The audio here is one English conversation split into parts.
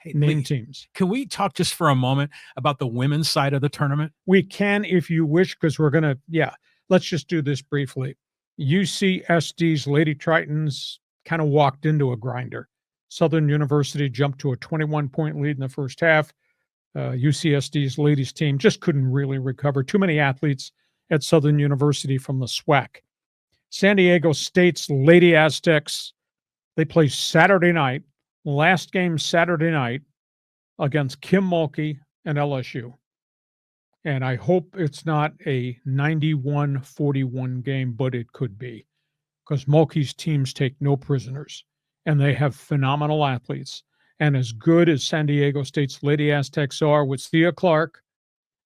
Hey, name teams. Can we talk just for a moment about the women's side of the tournament? We can if you wish, because we're going to, let's just do this briefly. UCSD's Lady Tritons kind of walked into a grinder. Southern University jumped to a 21-point lead in the first half. UCSD's ladies team just couldn't really recover. Too many athletes at Southern University from the SWAC. San Diego State's Lady Aztecs, they play Saturday night, last game Saturday night against Kim Mulkey and LSU. And I hope it's not a 91-41 game, but it could be, because Mulkey's teams take no prisoners, and they have phenomenal athletes. And as good as San Diego State's Lady Aztecs are with Thea Clark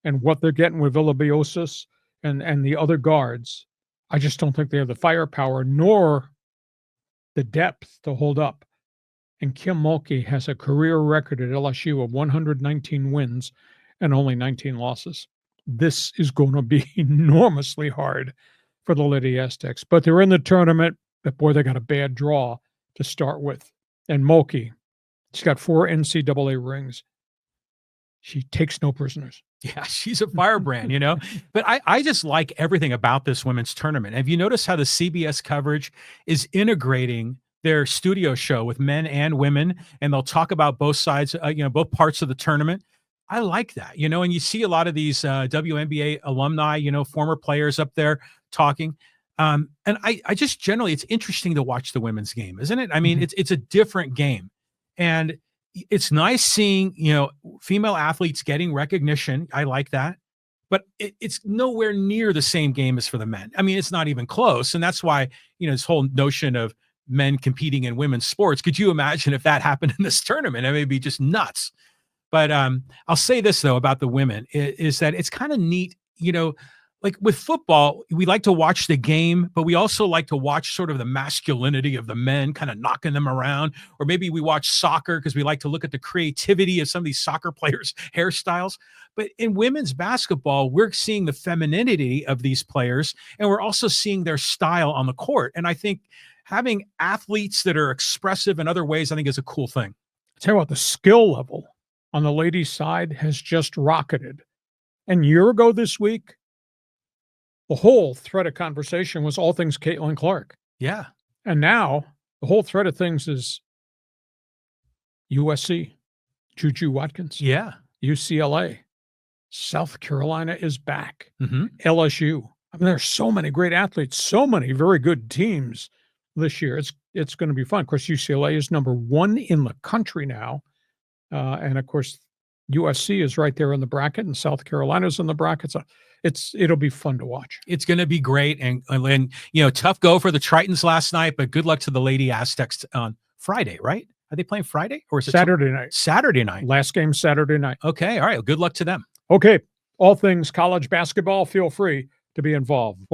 and what they're getting with Villalobos and the other guards, I just don't think they have the firepower nor the depth to hold up. And Kim Mulkey has a career record at LSU of 119 wins and only 19 losses. This is going to be enormously hard for the Lady Aztecs. But they're in the tournament, but boy, they got a bad draw to start with. And Mulkey, she's got 4 NCAA rings. She takes no prisoners. Yeah, she's a firebrand, But I just like everything about this women's tournament. Have you noticed how the CBS coverage is integrating their studio show with men and women, and they'll talk about both sides, both parts of the tournament? I like that, and you see a lot of these WNBA alumni, former players up there talking. And I just generally, it's interesting to watch the women's game, isn't it? I mean, it's a different game. And it's nice seeing, female athletes getting recognition. I like that. But it's nowhere near the same game as for the men. I mean, it's not even close. And that's why, this whole notion of men competing in women's sports, could you imagine if that happened in this tournament? It would be just nuts. But I'll say this, though, about the women, is that it's kind of neat, like with football, we like to watch the game, but we also like to watch sort of the masculinity of the men kind of knocking them around. Or maybe we watch soccer because we like to look at the creativity of some of these soccer players' hairstyles. But in women's basketball, we're seeing the femininity of these players, and we're also seeing their style on the court. And I think having athletes that are expressive in other ways, I think is a cool thing. I'll tell you what, the skill level on the ladies' side has just rocketed. And a year ago this week, the whole thread of conversation was all things Caitlin Clark. Yeah. And now the whole thread of things is USC, Juju Watkins. Yeah. UCLA. South Carolina is back. Mm-hmm. LSU. I mean, there's so many great athletes, so many very good teams this year. It's going to be fun. Of course, UCLA is number 1 in the country now. And of course, USC is right there in the bracket, and South Carolina's in the bracket. So it'll be fun to watch. It's going to be great. And tough go for the Tritons last night, but good luck to the Lady Aztecs on Friday, right? Are they playing Friday or is it Saturday night? Saturday night. Last game Saturday night. Okay. All right. Well, good luck to them. Okay. All things college basketball, feel free to be involved.